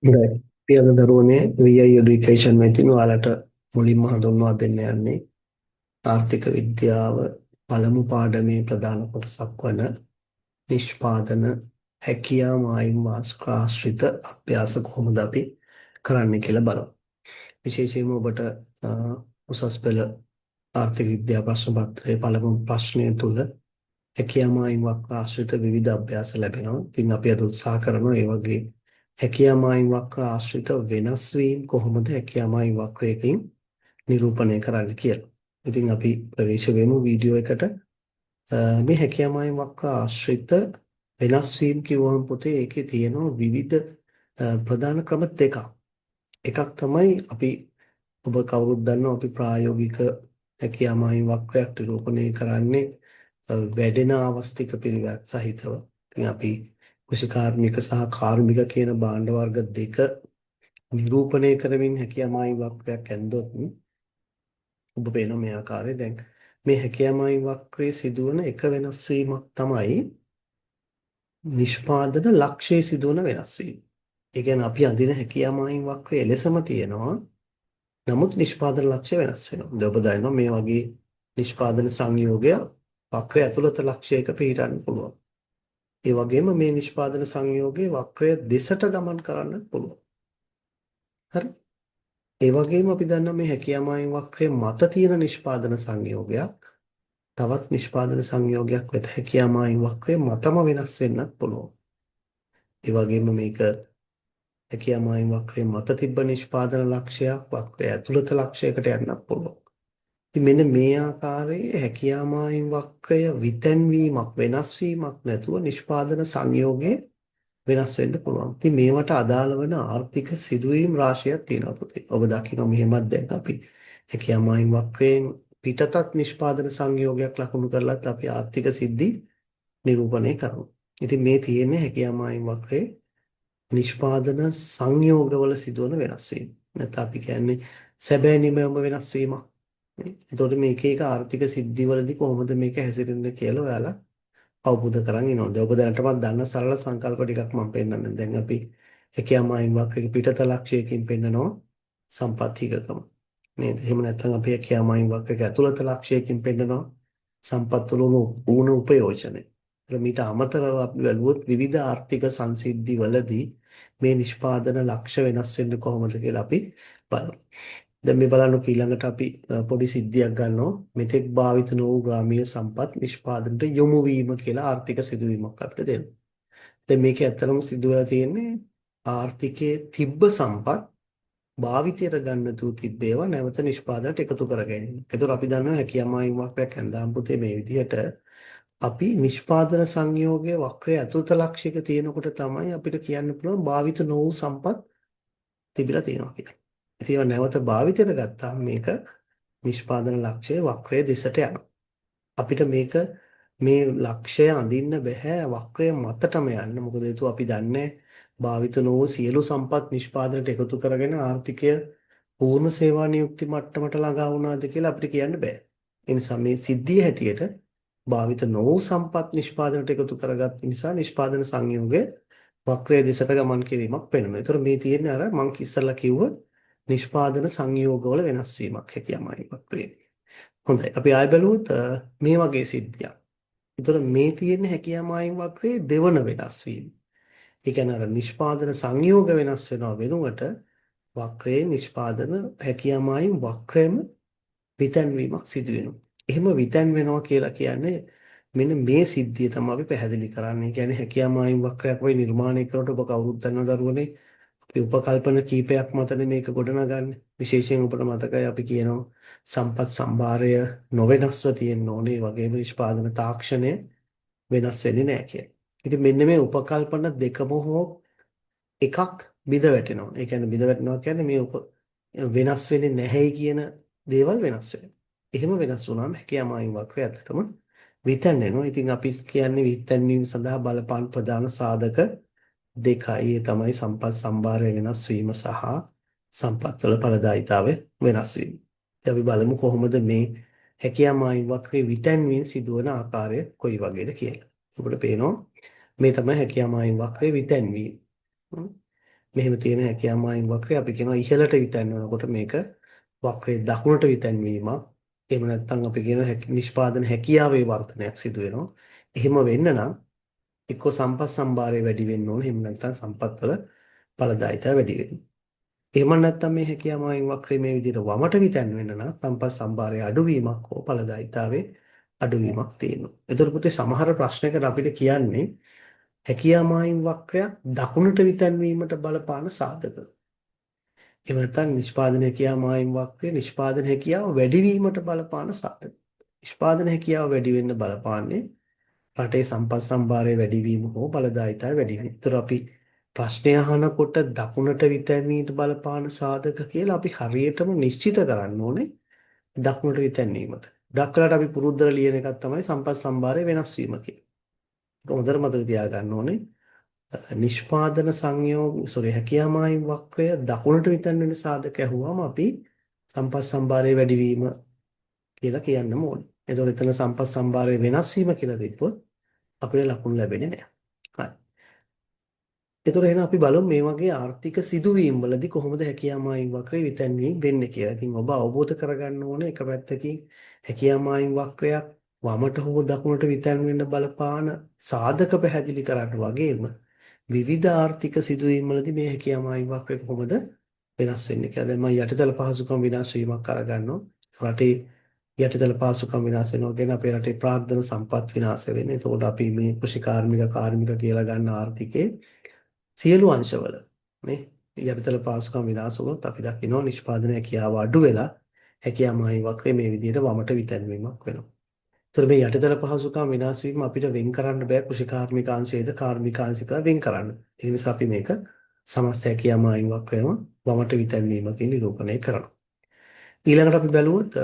හොඳයි. අපි අද දරුවනේ VI education එකකින් ඔයාලට මුලින්ම හඳුන්වා දෙන්න යන්නේ ආර්ථික විද්‍යාව පළමු පාඩමේ ප්‍රධාන කොටසක් වන නිෂ්පාදන හැකියා මායිම් වාස්කාශ්‍රිත අභ්‍යාස කොහොමද අපි කරන්න කියලා බලමු. විශේෂයෙන්ම ඔබට උසස් පෙළ ආර්ථික විද්‍යා ප්‍රශ්න පත්‍රයේ පළමු ප්‍රශ්නය තුල හැකියා මායිම් වාස්කාශ්‍රිත විවිධ අභ්‍යාස ලැබෙනවා. ඉතින් අපි අද උත්සාහ කරනවා ඒ වගේ හැකියාමායිම් වක්‍ර ආශ්‍රිත වෙනස් වීම කොහොමද හැකියාමායිම් වක්‍රයකින් නිරූපණය කරන්න කියලා. ඉතින් අපි ප්‍රවේශ වෙමු වීඩියෝ එකට. මේ හැකියාමායිම් වක්‍ර ආශ්‍රිත වෙනස් වීම කිව්වම පුතේ ඒකේ තියෙනවා විවිධ ප්‍රධාන ක්‍රම දෙකක්. එකක් තමයි අපි ඔබ කවුරුත් දන්නවා අපි ප්‍රායෝගික හැකියාමායිම් වක්‍රයක් නිරූපණය කරන්නේ වැඩෙන ආවස්තික පිළිවෙත් සහිතව. ඉතින් අපි කෘෂිකාර්මික සහ කාර්මික කියන භාණ්ඩ වර්ග දෙක නිරූපණය කරමින් හැකියාමායිම් වක්‍රයක් ඇන්දොත් ඔබ පේන මේ ආකාරයේ දැන් මේ හැකියාමායිම් වක්‍රයේ සිදුවන එක වෙනස් වීමක් තමයි නිෂ්පාදන ලක්ෂයේ සිදුවන වෙනස් වීම. ඒ කියන්නේ අපි අඳින හැකියාමායිම් වක්‍රය එලෙසම තියෙනවා. නමුත් නිෂ්පාදන ලක්ෂ්‍ය වෙනස් වෙනවා. දැන් ඔබ දන්නවා මේ වගේ නිෂ්පාදන සංයෝගය වක්‍රය ඇතුළත ලක්ෂයක පිහිටන්න පුළුවන්. ඒ වගේම මේ නිෂ්පාදන සංයෝගයේ වක්‍රය දෙසට ගමන් කරන්න පුළුවන්. හරි. ඒ වගේම අපි දන්නවා මේ හැකියාමායිම් වක්‍රයේ මත තියෙන නිෂ්පාදන සංයෝගයක් තවත් නිෂ්පාදන සංයෝගයක් වෙත හැකියාමායිම් වක්‍රයේ මතම වෙනස් වෙන්නත් පුළුවන්. ඒ වගේම මේක හැකියාමායිම් වක්‍රයේ මත තිබ්බ නිෂ්පාදන ලක්ෂයක් වක්‍රය ඇතුළත ලක්ෂයකට යන්නත් පුළුවන්. ඉතින් මෙන්න මේ ආකාරයේ හැකියාමායිම් වක්‍රය විතැන්වීමක් වෙනස් වීමක් නැතුව නිෂ්පාදන සංයෝගයේ වෙනස් වෙන්න පුළුවන්. ඉතින් මේවට අදාළ වෙන ආර්ථික සිදුවීම් රාශියක් තියෙනවා පුතේ. ඔබ දකින්න මෙහෙමත් දැන් අපි හැකියාමායිම් වක්‍රයෙන් පිටතත් නිෂ්පාදන සංයෝගයක් ලකුණු කරලත් අපි ආර්ථික සිද්ධි නිරූපණය කරනවා. ඉතින් මේ තියෙන්නේ හැකියාමායිම් වක්‍රයේ නිෂ්පාදන සංයෝගවල සිදුවන වෙනස් වීම. නැත්නම් අපි කියන්නේ සැබෑ නිමවම වෙනස් වීමක්. එතකොට මේක එක ආර්ථික සිද්ධිවලදී කොහොමද මේක හැසිරෙන්නේ කියලා ඔයාලා අවබෝධ කරගන්න ඕනේ. දැන් ඔබ දැනටමත් දන්න සරල සංකල්ප ටිකක් මම පෙන්නන්නම්. දැන් අපි හැකියාමායිම් වක්‍රයක පිටත ලක්ෂයකින් පෙන්නනවා සම්පත් හිගකම. නේද? එහෙම නැත්නම් අපි හැකියාමායිම් වක්‍රයක ඇතුළත ලක්ෂයකින් පෙන්නනවා සම්පත් වල වුණ උපයෝජනය. මීට අමතරව අපි බැලුවොත් විවිධ ආර්ථික සංසිද්ධි වලදී මේ නිෂ්පාදන ලක්ෂ වෙනස් වෙන්නේ කොහොමද කියලා අපි බලමු. දැන් මේ බලන්න ඊළඟට අපි පොඩි සිද්ධියක් ගන්නවා. මෙතෙක් භාවිත නොවූ ග්‍රාමීය සම්පත් නිෂ්පාදනයට යොමු වීම කියලා ආර්ථික සිදුවීමක් අපිට දෙනවා. දැන් මේක ඇත්තටම සිදු වෙලා තියෙන්නේ ආර්ථිකයේ තිබ්බ සම්පත් භාවිතයට ගන්න තු තිබ්බේවා නැවත නිෂ්පාදනයට එකතු කර ගැනීම. ඒතර අපි දන්නවා හැකියාමායිම් වක්‍රයක් ඇඳාම් පුතේ මේ විදිහට අපි නිෂ්පාදන සංයෝගයේ වක්‍රය ඇතුළත ලක්ෂයක තියෙනකොට තමයි අපිට කියන්න පුළුවන් භාවිත නොවූ සම්පත් තිබිලා තියෙනවා කියලා. ඉතින් ඒවා නැවත භාවිතයට ගත්තාම මේක නිෂ්පාදන ලක්ෂයේ වක්‍රයේ දෙසට යනවා. අපිට මේක මේ ලක්ෂය අඳින්න බෑ වක්‍රය මතටම යන්න. මොකද හේතුව අපි දන්නේ භාවිත නොවූ සියලු සම්පත් නිෂ්පාදනයට එකතු කරගෙන ආර්ථිකය පූර්ණ සේවා නියුක්ති මට්ටමට ළඟා වුණාද කියලා අපිට කියන්න බෑ. ඒ නිසා මේ සිද්ධිය හැටියට භාවිත නොවූ සම්පත් නිෂ්පාදනයට එකතු කරගත් නිසා නිෂ්පාදන සංයෝගය වක්‍රයේ දෙසට ගමන් කිරීමක් වෙනවා. ඒතර මේ තියෙන්නේ අර මං ඉස්සල්ලා කිව්ව නිෂ්පාදන සංයෝගවල වෙනස් වීමක් හැකියාමයි වක්‍රයේ. හොඳයි. අපි ආය බැලුවොත් මේ වගේ සිද්ධියක්. ඒතර මේ තියෙන හැකියාමයි වක්‍රයේ දෙවන වෙනස් වීම. ඒ කියන්නේ අර නිෂ්පාදන සංයෝග වෙනස් වෙනව වෙනුවට වක්‍රයේ නිෂ්පාදන හැකියාමයි වක්‍රයේම විතැන්වීමක් සිදු වෙනවා. එහෙම විතැන් වෙනවා කියලා කියන්නේ මෙන්න මේ සිද්ධිය තමයි අපි පැහැදිලි කරන්නේ. කියන්නේ හැකියාමායිම් වක්‍රයක් වෙයි නිර්මාණය කරනකොට ඔබ කවුරුත් දන්නව දරුවනේ අපි උපකල්පන කීපයක් මතනේ මේක ගොඩනගන්නේ. විශේෂයෙන් ඔබට මතකයි අපි කියනවා සම්පත් සම්භාරය නොවෙනස්ව තියෙන්න ඕනේ. ඒ වගේම නිෂ්පාදන තාක්ෂණය වෙනස් වෙන්නේ නැහැ කියලා. ඉතින් මෙන්න මේ උපකල්පන දෙකම හෝ එකක් බිඳ වැටෙනවා. ඒ කියන්නේ බිඳ වැටෙනවා කියන්නේ මේ වෙනස් වෙන්නේ නැහැයි කියන දේවල් වෙනස් වෙනවා. එහෙම වෙනස් වුණාම හැකියාමායිම් වක්‍රය ඇත්තටම විතැන් වෙනවා. ඉතින් අපි කියන්නේ විතැන්වීම සඳහා බලපාන ප්‍රධාන සාධක දෙකයි. ඒ තමයි සම්පත් සම්භාරය වෙනස් වීම සහ සම්පත්වල ඵලදායීතාවය වෙනස් වීම. ඉතින් අපි බලමු කොහොමද මේ හැකියාමායිම් වක්‍රයේ විතැන්වීම සිදුවන ආකාරය කොයි වගේද කියලා. ඔබට පේනවා මේ තමයි හැකියාමායිම් වක්‍රයේ විතැන්වීම. මෙහෙම තියෙන හැකියා මායිම් වක්‍රය අපි කියනවා ඉහළට විතැන් වෙනකොට මේක වක්‍රයේ දකුණට විතැන් වීමක්. එහෙම නැත්නම් අපි කියන නිෂ්පාදන හැකියාවේ වර්ධනයක් සිදු වෙනවා. එහෙම වෙන්න නම් එක්ක සම්පත් සම්භාරය වැඩි වෙන්න ඕන. එහෙම නැත්නම් සම්පත්වල ඵලදායිතාව වැඩි වෙන්න. එහෙම නැත්නම් මේ හැකියා මායිම් වක්‍රය මේ විදිහට වමට විතැන් වෙන්න නම් සම්පත් සම්භාරයේ අඩුවීමක් හෝ ඵලදායිතාවේ අඩුවීමක් තියෙනවා. ඒතර පුතේ සමහර ප්‍රශ්නයකට අපිට කියන්නේ හැකියා මායිම් වක්‍රයක් දකුණට විතැන් වීමට බලපාන සාධක. එහෙම නැත්නම් නිෂ්පාදන හැකියා මායිම් වක්‍රය නිෂ්පාදන හැකියාව වැඩි වීමට බලපාන සාධක. නිෂ්පාදන හැකියාව වැඩි වෙන්න බලපාන්නේ රටේ සම්පත් සම්භාරය වැඩි වීම හෝ ඵලදායිතාවය වැඩි වීම. ඒතර අපි ප්‍රශ්නය අහනකොට දකුණට විතැන්වීමට බලපාන සාධක කියලා අපි හරියටම නිශ්චිත කරන්න ඕනේ දකුණට විතැන්වීමට. දක්වලට අපි පුරුද්දට ලියන එකක් තමයි සම්පත් සම්භාරය වෙනස් වීම කියලා. ඒක හොඳට මතක තියාගන්න ඕනේ. නිෂ්පාදන සංයෝග හැකියා මායිම් වක්‍රය දකුණට විතැන් වෙන සාධක ඇහුවාම අපි සම්පත් සම්භාරය වැඩි වීම කියලා කියන්නම ඕනේ. එතකොට එතන සම්පත් සම්භාරය වෙනස් වීම කියලා තිබ්බොත් අපිට ලකුණු ලැබෙන්නේ නැහැ. හරි. එතකොට එහෙනම් අපි බලමු මේ වගේ ආර්ථික සිදුවීම් වලදී කොහොමද හැකියා මායිම් වක්‍රය විතැන්වීම වෙන්නේ කියලා. ඉතින් ඔබ අවබෝධ කරගන්න ඕනේ එක පැත්තකින් හැකියා මායිම් වක්‍රයක් වමට හෝ දකුණට විතැන් වෙන්න බලපාන සාධක පැහැදිලි කරන්න වගේම විවිධ ආර්ථික සිදුවීම් වලදී මේ හැකියා මායිම් වක්‍රය කොහොමද වෙනස් වෙන්නේ කියලා. දැන් මම යටිතල පහසුකම් විනාශ වීමක් අරගන්නවා. රටේ යටිතල පහසුකම් විනාශ වෙනවා කියන්නේ අපේ රටේ ප්‍රාග්ධන සම්පත් විනාශ වෙන්නේ. එතකොට අපි මේ කෘෂිකාර්මික කියලා ගන්න ආර්ථිකේ සියලු අංශවල නේ යටිතල පහසුකම් විනාශ වුණොත් අපි දකිනවා නිෂ්පාදන හැකියාව අඩු වෙලා හැකියා මායිම් වක්‍රය මේ විදිහට වමට විතැන්වීමක් වෙනවා. ඒතර මේ යටිතල පහසුකම් විනාශ වීම අපිට වෙන් කරන්න බෑ කෘෂිකාර්මිකාංශයේද කාර්මිකාංශිකව වෙන් කරන්න. ඒ නිසා අපි මේක සමස්ත හැකියා මායිම් වක්‍රයම වමට විතැන්වීමකින් නිරූපණය කරනවා. ඊළඟට අපි බැලුවොත්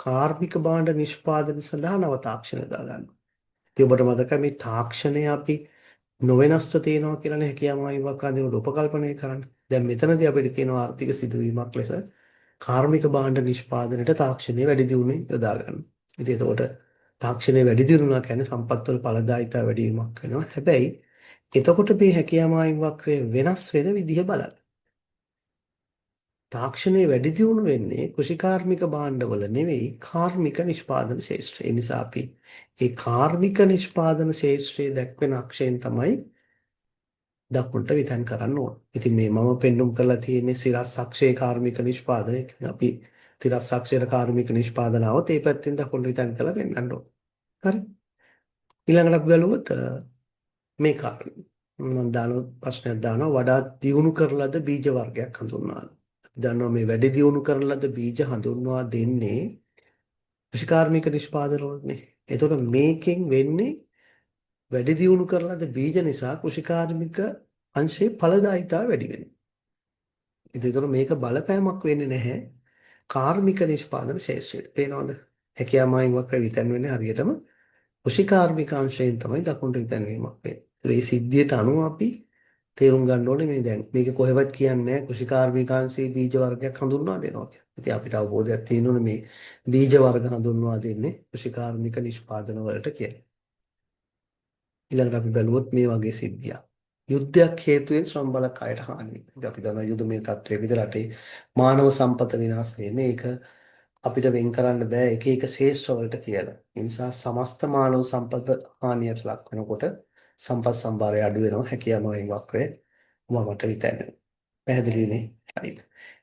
කාර්මික භාණ්ඩ නිෂ්පාදනය සඳහා නව තාක්ෂණ දාගන්නවා. ඉතින් ඔබට මතකයි මේ තාක්ෂණය අපි නොවෙනස්ව තියෙනවා කියලානේ හැකියා මායිම් වක්‍රයෙන් උපකල්පනය කරන්නේ. දැන් මෙතනදී අපිට කියනවා ආර්ථික සිදුවීමක් ලෙස කාර්මික භාණ්ඩ නිෂ්පාදනයට තාක්ෂණය වැඩි දියුණුවෙන් යොදා ගන්න. ඉතින් එතකොට තාක්ෂණය වැඩි දියුණුවක් කියන්නේ සම්පත්වල ඵලදායීතාව වැඩි වීමක් වෙනවා. හැබැයි එතකොට මේ හැකියා මායිම් වක්‍රය වෙනස් වෙන විදිහ බලන්න. තාක්ෂණය වැඩි දියුණු වෙන්නේ කෘෂිකාර්මික භාණ්ඩවල නෙවෙයි කාර්මික නිෂ්පාදන ශේෂ්ත්‍රය. ඒ නිසා අපි ඒ කාර්මික නිෂ්පාදන ශේෂ්ත්‍රයේ දැක්වෙන අක්ෂයෙන් තමයි දකුණට විතැන් කරන්න ඕන. ඉතින් මේ මම පෙන්눔 කරලා තියෙන්නේ සිරස් අක්ෂයේ කාර්මික නිෂ්පාදනය. අපි තිරස් අක්ෂයේ කාර්මික නිෂ්පාදනාවත් ඒ පැත්තෙන් දකුණට විතැන් කරලා පෙන්වන්න ඕන. හරි. ඊළඟට අපි බලුවොත් මේ කාර්ය මම දාන ප්‍රශ්නයක් දානවා වඩාත් දියුණු කරලද බීජ වර්ගයක් හඳුන්වනවා. දන්නවා මේ වැඩි දියුණු කරන ලද බීජ හඳුන්වා දෙන්නේ කෘෂිකාර්මික නිෂ්පාදනවලනේ. එතකොට මේකෙන් වෙන්නේ වැඩි දියුණු කරන ලද බීජ නිසා කෘෂිකාර්මික අංශයේ ඵලදායීතාව වැඩි වෙනවා. ඉතින් ඒතකොට මේක බලපෑමක් වෙන්නේ නැහැ කාර්මික නිෂ්පාදන ශේෂ්ත්‍රයට. පේනවද? හැකියා මායිම් වක්‍රය විතැන් වෙන්නේ හරියටම කෘෂිකාර්මික අංශයෙන් තමයි දකුණට විතැන් වීමක් වෙන්නේ. ඒ සිද්ධියට අනුව අපි තේරුම් ගන්න ඕනේ මේ දැන් මේක කොහෙවත් කියන්නේ කෘෂිකාර්මිකාංශයේ බීජ වර්ගයක් හඳුන්වා දෙනවා කියලා. ඉතින් අපිට අවබෝධයක් තියෙන්න ඕනේ මේ බීජ වර්ග හඳුන්වා දෙන්නේ කෘෂිකාර්මික නිෂ්පාදන වලට කියලා. ඊළඟට අපි බැලුවොත් මේ වගේ සිද්ධියක්. යුද්ධයක් හේතුවෙන් ශ්‍රම බලකායට හානි. අපි දන්නවා යුදමය තත්ත්වයේ විතරටේ මානව සම්පත විනාශ වෙන්නේ. ඒක අපිට වෙන් කරන්න බෑ එක එක ශේෂ්ත්‍ර වලට කියලා. ඒ නිසා සමස්ත මානව සම්පත හානියට ලක් වෙනකොට සම්පත් සම්භාරය අඩු වෙනවා හැකියා මායිම් වක්‍රය වමට විතැනෙනවා. පැහැදිලිනේ? හරිද?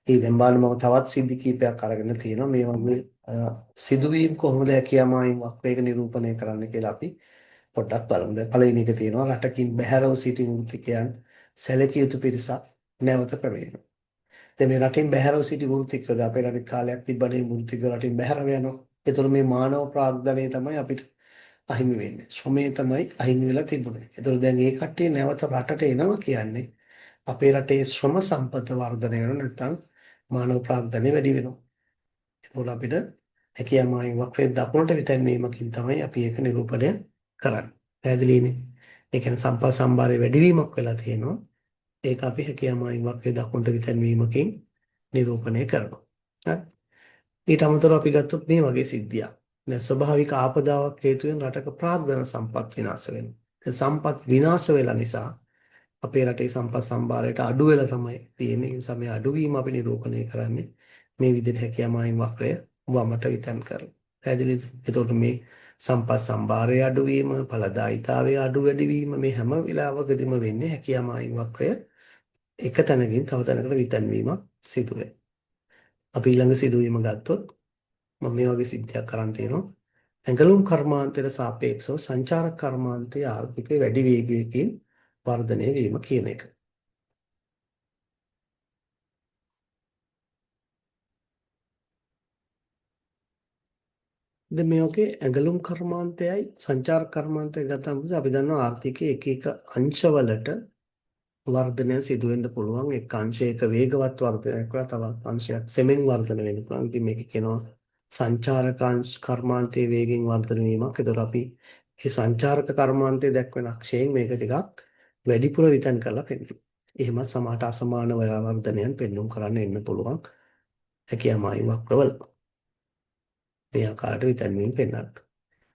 ඒ දැන් බලන්න මම තවත් සිද්ධි කීපයක් අරගෙන තියෙනවා මේ වගේ සිදුවීම් කොහොමද හැකියා මායිම් වක්‍රයක නිරූපණය කරන්න කියලා අපි පොඩ්ඩක් බලමු. දැන් පළවෙනි එක තියෙනවා රටකින් බැහැරව සිටි වෘත්තිකයන් සැලකිය යුතු පිරිසක් නැවත පැමිණෙනවා. දැන් මේ රටින් බැහැරව සිටි වෘත්තිකයෝ අපේ රටේ කාලයක් තිබ්බනේ වෘත්තිකයෝ රටින් බැහැරව යනවා. ඒතර මේ මානව ප්‍රාග්ධනය තමයි අපිට අහිමි වෙන්නේ. ශ්‍රමය තමයි අහිමි වෙලා තිබුණේ. ඒතර දැන් මේ කට්ටිය නැවත රටට එනවා කියන්නේ අපේ රටේ ශ්‍රම සම්පත වර්ධනය වෙනවා නැත්නම් මානව ප්‍රාග්ධනය වැඩි වෙනවා. ඒකෝල අපිට හැකියා මායිම් වක්‍රයේ දකුණට විතැන්වීමකින් තමයි අපි ඒක නිරූපණය කරන්නේ. පැහැදිලිනේ? ඒ කියන්නේ සම්පත් සම්භාරය වැඩිවීමක් වෙලා තියෙනවා. ඒක අපි හැකියා මායිම් වක්‍රයේ දකුණට විතැන්වීමකින් නිරූපණය කරනවා. හරි. ඊට අමතරව අපි ගත්තොත් මේ වගේ සිද්ධියක්. දැන් ස්වභාවික ආපදාවක් හේතුවෙන් රටක ප්‍රාග්ධන සම්පත් විනාශ වෙනවා. සම්පත් විනාශ වෙලා නිසා අපේ රටේ සම්පත් සම්භාරයට අඩු වෙලා තමයි තියෙන්නේ. ඒ නිසා මේ අඩුවීම අපි නිරූපණය කරන්නේ මේ විදිහට හැකියා මායිම් වක්‍රය වමට විතන් කරලා. පැහැදිලිද? එතකොට මේ සම්පත් සම්භාරයේ අඩුවීම, ඵලදායීතාවයේ අඩු වැඩි වීම මේ හැම වෙලාවකදීම වෙන්නේ හැකියා මායිම් වක්‍රය එක තැනකින් තව තැනකට විතන් වීමක් සිදු වෙනවා. අපි ඊළඟ සිදුවීම ගත්තොත් මම මේ වගේ සිද්ධියක් කරන් තියෙනවා. ඇඟලුම් කර්මාන්තයට සාපේක්ෂව සංචාරක කර්මාන්තයේ ආර්ථිකය වැඩි වේගයකින් වර්ධනය වීම කියන එක. දැන් මේකේ ඇඟලුම් කර්මාන්තයයි සංචාරක කර්මාන්තය ගත්තම අපි දන්නවා ආර්ථිකයේ එක එක අංශවලට වර්ධනය සිදු වෙන්න පුළුවන්. එක් අංශයක වේගවත් වර්ධනයක් කරලා තවත් අංශයක් සෙමෙන් වර්ධනය වෙන්න පුළුවන්. ඉතින් මේක කියනවා සංචාරක කර්මාන්තයේ වේගෙන් වර්ධනය වීමක්. ඒතර අපි මේ සංචාරක කර්මාන්තයේ දක්වන අක්ෂයෙන් මේක ටිකක් වැඩිපුර විතන් කරලා පෙන්නනවා. එහෙමත් සමහරට අසමාන වර්ධනයන් පෙන්වුම් කරන්න එන්න පුළුවන්. හැකියාව මායිම් වක්‍රවල මේ ආකාරයට විතන් වීම පෙන්වන්න.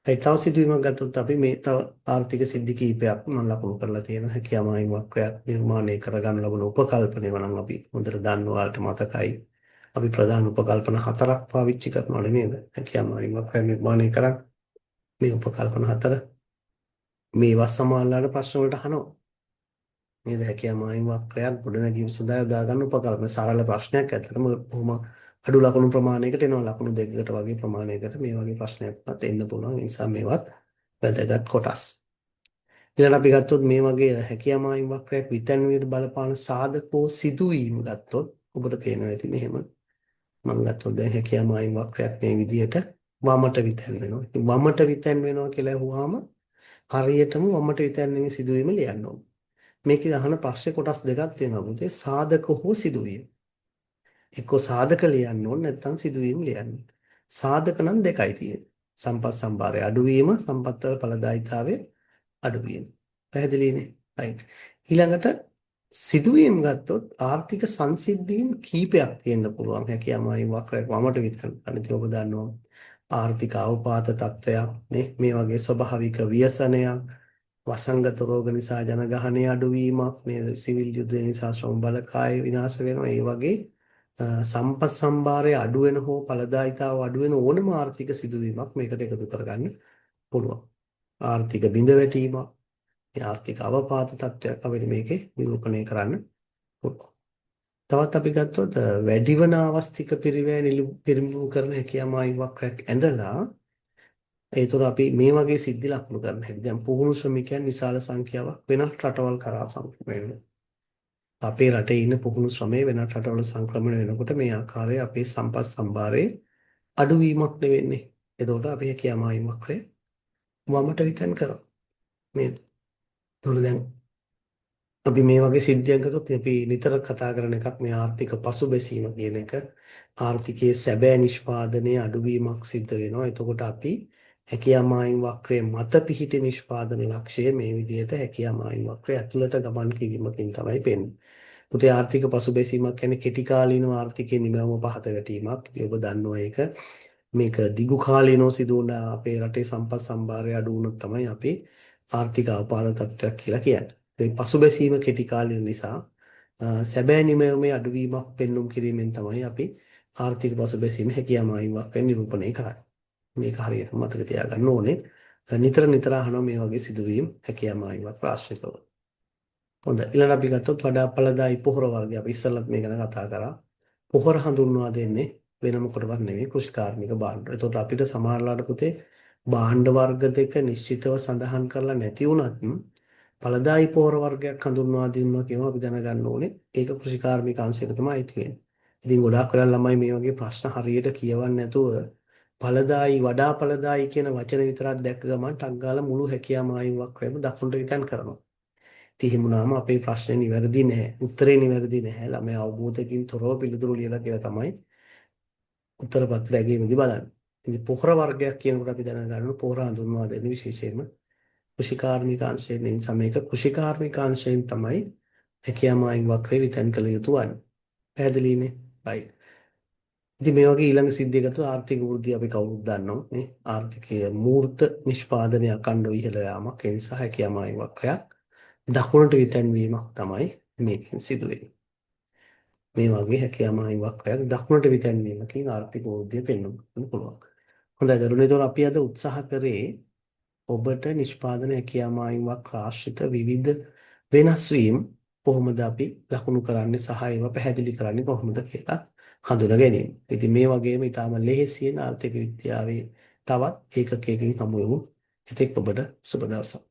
ඒ තව සිදුවීමක් ගත්තොත් අපි මේ තව ආර්ථික සිද්ධි කීපයක් මම ලකුණු කරලා තියෙන හැකියාව මායිම් වක්‍රයක් නිර්මාණය කරගන්න ලබන උපකල්පනය වනම් අපි හොඳට දන්නවාට මතකයි. අපි ප්‍රධාන උපකල්පන හතරක් පාවිච්චි කරනවා නේද? හැකියාව මායිම් වක්‍රය නිර්මාණය කරන්න. මේ උපකල්පන හතර මේවා සමානලාට ප්‍රශ්න වලට අහනවා. නේද? හැකියාව මායිම් වක්‍රයක් ගොඩනැගීම සඳහා යොදා ගන්න උපකල්පන සරල ප්‍රශ්නයක් ඇත්තටම බොහොම අඩු ලකුණු ප්‍රමාණයකට එනවා. ලකුණු දෙකකට වගේ ප්‍රමාණයකට මේ වගේ ප්‍රශ්නයක්වත් එන්න පුළුවන්. ඒ නිසා මේවත් වැදගත් කොටස්. ඊළඟ අපි ගත්තොත් මේ වගේ හැකියාව මායිම් වක්‍රයක් විතැන්වීමට බලපාන සාධකෝ සිදුවීම් ගත්තොත් ඔබට පේනවා ඇති මෙහෙම මම ගත්තොත් දැන් හැකියාව මායිම් වක්‍රයක් මේ විදිහට වමට විතැන් වෙනවා. ඉතින් වමට විතැන් වෙනවා කියලා අහුවාම හරියටම වමට විතැන් වෙන සිදුවීම ලියන්න ඕනේ. මේකේ අහන ප්‍රශ්නේ කොටස් දෙකක් තියෙනවා. පුතේ සාධක හෝ සිදුවීම. එක්කෝ සාධක ලියන්න ඕනේ නැත්නම් සිදුවීම් ලියන්න. සාධක නම් දෙකයි තියෙන්නේ. සම්පත් සම්භාරය අඩුවීම, සම්පත්වල ඵලදායීතාවය අඩුවීම. පැහැදිලිනේ? right. ඊළඟට සිදුවීම් ගත්තොත් ආර්ථික සංසිද්ධීන් කීපයක් තියෙන්න පුළුවන්. හැකියාවයි වක්‍රයක් වමට විතර. අනිත් ඔබ දන්නවා ආර්ථික අවපාත තත්ත්වයක් නේ මේ වගේ ස්වභාවික ව්‍යසනයක් වසංගත රෝග නිසා ජනගහනය අඩුවීමක් නේද සිවිල් යුද්ධ නිසා ශ්‍රම බලකාය විනාශ වෙනවා ඒ වගේ සම්පත් සම්භාරය අඩු වෙන හෝ ඵලදායීතාව අඩු වෙන ඕනම ආර්ථික සිදුවීමක් මේකට එකතු කරගන්න පුළුවන් ආර්ථික බිඳ වැටීමක් මේ ආර්ථික අවපාත තත්ත්වයක් අපිට මේකේ නිරූපණය කරන්න පුළුවන් තවත් අපි ගත්තොත් වැඩිවන අවස්තික පිරිවැය පිරිමු කරන හැකියාවයි වක්‍රයක් ඇඳලා ඒතර අපි මේ වගේ සිද්ධි ලක්ෂණ කරන හැටි දැන් පුහුණු ශ්‍රමිකයන් විශාල සංඛ්‍යාවක් වෙනත් රටවල් කරා සංක්‍රමණය වෙනවා. අපේ රටේ ඉන්න පුහුණු ශ්‍රමය වෙනත් රටවල සංක්‍රමණය වෙනකොට මේ ආකාරයේ අපේ සම්පත් සම්භාරයේ අඩුවීමක් නෙවෙන්නේ. එතකොට අපි කියමායින් වක්‍රය වමට විතන් කරනවා. මේ තුල දැන් අපි මේ වගේ සිද්ධියක් ගත්තොත් අපි නිතර කතා කරන එකක් මේ ආර්ථික පසුබැසීම කියන එක. ආර්ථිකයේ සැබෑ නිෂ්පාදනයේ අඩුවීමක් සිද්ධ වෙනවා. එතකොට අපි හැකියාමායින් වක්‍රයේ මත පිහිටි නිෂ්පාදන ලක්ෂ්‍යය මේ විදිහට හැකියාමායින් වක්‍රය ඇතුළත ගමන් කිරීමකින් තමයි පෙන්වන්නේ. පුතේ ආර්ථික පසුබැසීමක් කියන්නේ කෙටි කාලීන ආර්ථිකයේ නිමවම පහත වැටීමක්. ඉතින් ඔබ දන්නවා ඒක. මේක දිගු කාලීනව සිදු වුණ අපේ රටේ සම්පත් සම්භාරය අඩු වුණොත් තමයි අපි ආර්ථික අපහාර තත්ත්වයක් කියලා කියන්නේ. ඒ පසුබැසීම කෙටි කාලීන නිසා සැබෑ නිමවමේ අඩුවීමක් පෙන්눔 කිරීමෙන් තමයි අපි ආර්ථික පසුබැසීම හැකියාමායින් වක්‍රය නිරූපණය කරන්නේ. මේක හරියට මතක තියාගන්න ඕනේ. නිතර නිතර අහනවා මේ වගේ සිදුවීම් හැකියාමායින් වක්‍ර ආශ්‍රිතව. හොඳයි. ඊළඟ අපි ගත්තොත් වඩා ඵලදායි පොහොර වර්ගය අපි ඉස්සෙල්ලත් මේ ගැන කතා කරා. පොහොර හඳුන්වා දෙන්නේ වෙන මොකටවත් නෙවෙයි කෘෂිකාර්මික භාණ්ඩ. ඒතකොට අපිට සමහරලාට පුතේ භාණ්ඩ වර්ග දෙක නිශ්චිතව සඳහන් කරලා නැති වුණත් ඵලදායි පොහොර වර්ගයක් හඳුන්වා දෙනවා කියනවා අපි දැනගන්න ඕනේ. ඒක කෘෂිකාර්මික අංශයට තමයි අයිති වෙන්නේ. ඉතින් ගොඩාක් වෙලා ළමයි මේ වගේ ප්‍රශ්න හරියට කියවන්නේ නැතුව ඵලදායි වඩා ඵලදායි කියන වචන විතරක් දැක්ක ගමන් ටක් ගාලා මුළු හැකියාමායින් වක්‍රයම දකුණට විතන් කරනවා. ඉතින් එහෙම වුණාම අපේ ප්‍රශ්නේ නිවැරදි නැහැ. උත්තරේ නිවැරදි නැහැ. ළමයා අවබෝධයකින් තොරව පිළිතුරු ලියලා කියලා තමයි උත්තර පත්‍රයේදී බලන්නේ. ඉතින් පොහොර වර්ගයක් කියනකොට අපි දැනගන්න පොහොර හඳුන්වා දෙන විශේෂයෙන්ම කෘෂිකාර්මිකාංශයෙන් නිසා මේක කෘෂිකාර්මිකාංශයෙන් තමයි හැකියාමායින් වක්‍රේ විතන් කළ යුතු වන්නේ. පැහැදිලිනේ? right. ඉතින් මේ වගේ ඊළඟ සිද්ධියකට ආර්ථික වෘද්ධිය අපි කවුරුත් දන්නවා නේ. ආර්ථිකයේ මූර්ත නිෂ්පාදනය අඛණ්ඩව ඉහළ යාමක් ඒ නිසා හැකියාමායින් වක්‍රයක් දකුණට විතැන්වීමක් තමයි මේකෙන් සිදුවෙන්නේ. මේ වගේ හැකියා මායිම් වක්‍රයක් දකුණට විතැන්වීමකින් ආර්ථික වෘද්ධිය පෙන්වන්න පුළුවන්. හොඳයි දරුවනේ, ඒතකොට අපි අද උත්සාහ කරේ ඔබට නිෂ්පාදන හැකියා මායිම් වක්‍ර ආශ්‍රිත විවිධ වෙනස් වීම කොහොමද අපි ලකුණු කරන්නේ සහ ඒවා පැහැදිලි කරන්නේ කොහොමද කියලා හඳුනා ගැනීම. ඉතින් මේ වගේම ඊටාම ලෙහෙසියෙන් ආර්ථික විද්‍යාවේ තවත් ඒකකයකින් හමු වෙමු. එතෙක් ඔබට සුබ දවසක්.